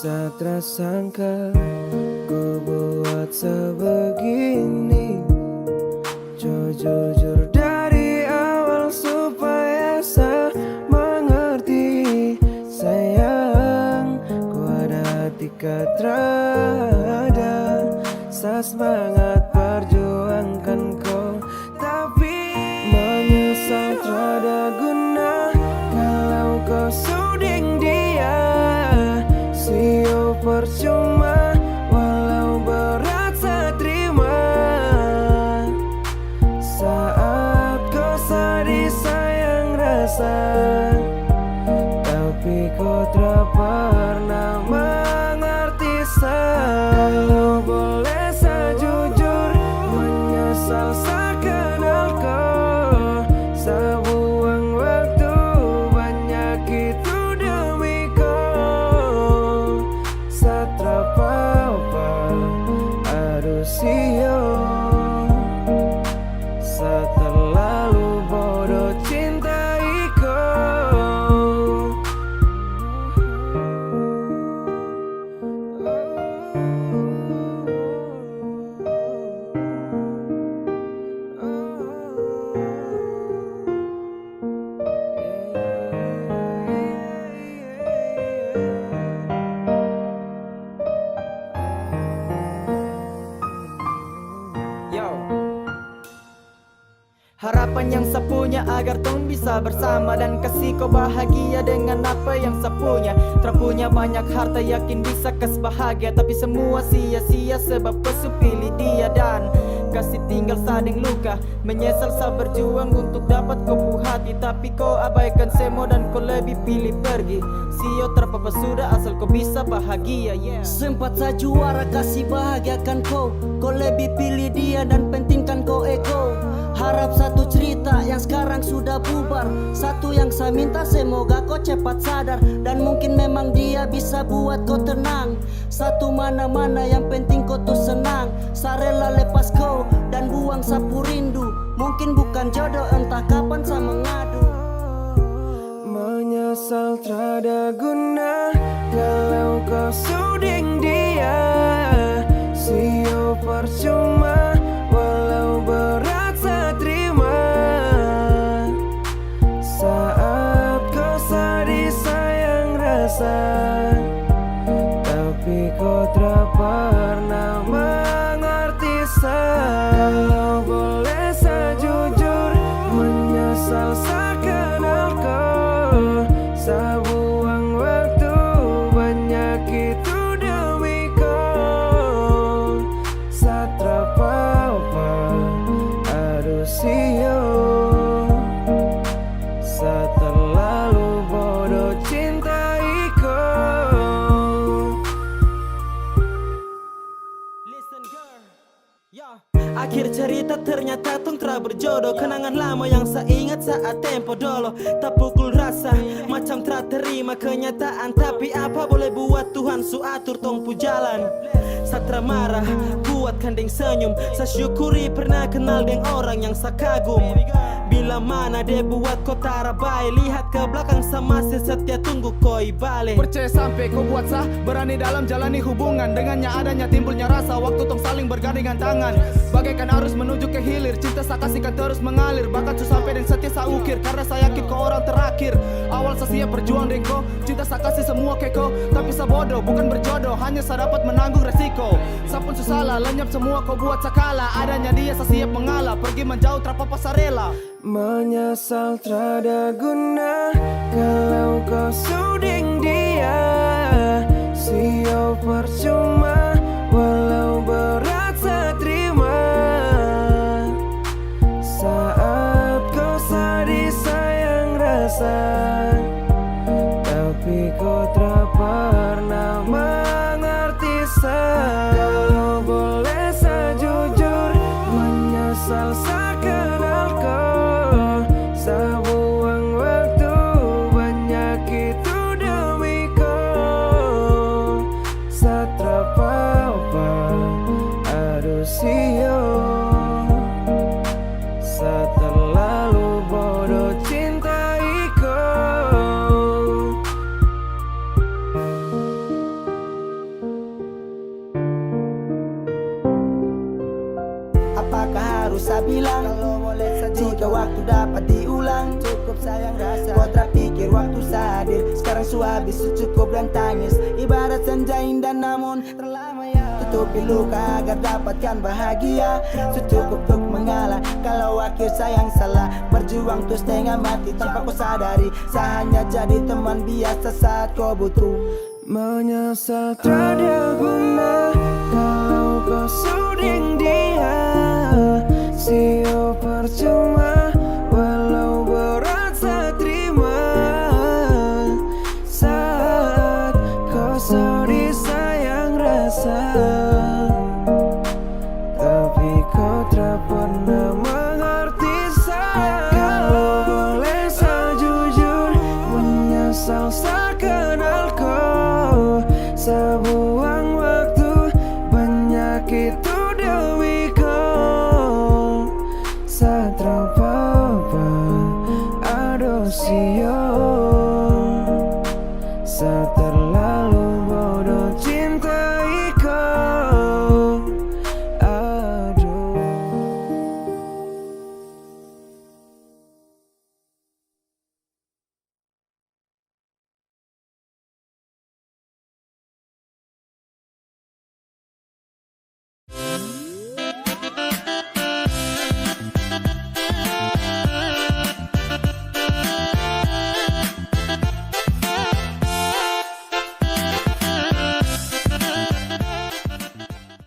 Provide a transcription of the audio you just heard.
Tak sangka ku buat sebegini. Jujur dari awal supaya saya mengerti. Sayang, ku ada hati terada. Saya semangat perjuangkan kau, tapi menyesal tiada guna kalau kau suding dia. Sio percuma walau berat saya terima. Saat kau sedih sayang rasa, tapi kau tak pernah mengerti saya. Kalau boleh saya jujur, menyesal saya kenal kau. Saya buang waktu banyak itu demi kau. Saya tak apa-apa, aduh sio. Saya terlalu bodoh cintai kau. Harapan yang saya punya agar tong bisa bersama dan kasih kau bahagia dengan apa yang saya punya. Terpunya banyak harta yakin bisa kas bahagia, tapi semua sia-sia sebab pesu pilih dia dan kasih tinggal sading luka. Menyesal saya berjuang untuk dapat kau puas hati, tapi kau abaikan semua dan kau lebih pilih pergi. Sio terpapa sudah asal kau bisa bahagia, yeah. Sempat saya juara kasih bahagiakan kau, kau lebih pilih dia dan pentingkan kau ego. Harap satu cerita yang sekarang sudah bubar, satu yang saya minta semoga kau cepat sadar, dan mungkin memang dia bisa buat kau tenang. Satu mana-mana yang penting kau tuh senang. Saya rela lepas kau dan buang sapu rindu. Mungkin bukan jodoh entah kapan saya mengadu. Menyesal tiada guna kalau kau suding dia. Sio percuma walau berat saya terima. Saat kau sedih sayang rasa, tapi kau tak pernah mengerti saya. Kalau boleh saya jujur, menyesal saya kenal kau. Saya buang waktu banyak itu demi kau. Saya tak apa-apa, aduh sio. Saya terlalu bodoh cintai kau. Listen girl, yeah. Akhir cerita ternyata tong tra berjodoh. Kenangan lama yang saya ingat saat tempo dolo. Tak pukul rasa macam tra terima kenyataan, tapi apa boleh buat Tuhan su atur tong pu jalan. Satra marah buat kandeng senyum. Saya syukuri pernah kenal dengan orang yang saya kagum. Bila mana dia buat kau tarabai, lihat ke belakang sama setia tunggu koi balik. Percaya sampai kau buat sah, berani dalam jalani hubungan. Dengannya adanya timbulnya rasa, waktu tong saling bergandengan tangan. Bagaikan arus menuju ke hilir, cinta saya kasihkan terus mengalir. Bahkan su sampai dan setia saya ukir, karena saya yakin kau orang terakhir. Awal saya siap berjuang dengan kau, cinta saya kasih semua ke kau. Tapi saya bodoh, bukan berjodoh, hanya saya dapat menanggung resiko. Saya pun su salah, lenyap semua kau buat saya kalah. Adanya dia saya siap mengalah, pergi menjauh terpapa saya rela. Menyesal tiada guna kalau kau suding dia. Sio percuma walau berat saya terima. Saat kau sedih sayang rasa, tapi kau tak pernah mengerti saya. Kalau boleh saya jujur, menyesal saya kenal kau. Saya buang waktu banyak itu demi kau. Saya tak apa-apa, aduh sio. Saya terlalu bodoh cintai kau. satu dapat diulang. Cukup sayang rasa, kau terpikir waktu sadir. Sekarang suhabis cukup dan tangis. Ibarat senja indah namun terlama ya. Tutupi luka agar dapatkan bahagia. Cukup untuk mengalah kalau akhir sayang salah. Berjuang tuh setengah mati tanpa kau sadari. Saya hanya jadi teman biasa saat kau butuh. Menyesal tiada guna kalau kau suding dia. Sio percuma walau berat saya terima. Saat kau sedih sayang rasa, tapi kau tak pernah mengerti saya. Kalau boleh saya jujur, menyesal saya kenal kau. Sebuang waktu banyak itu dewi kau. Saat apa-apa aduh sio.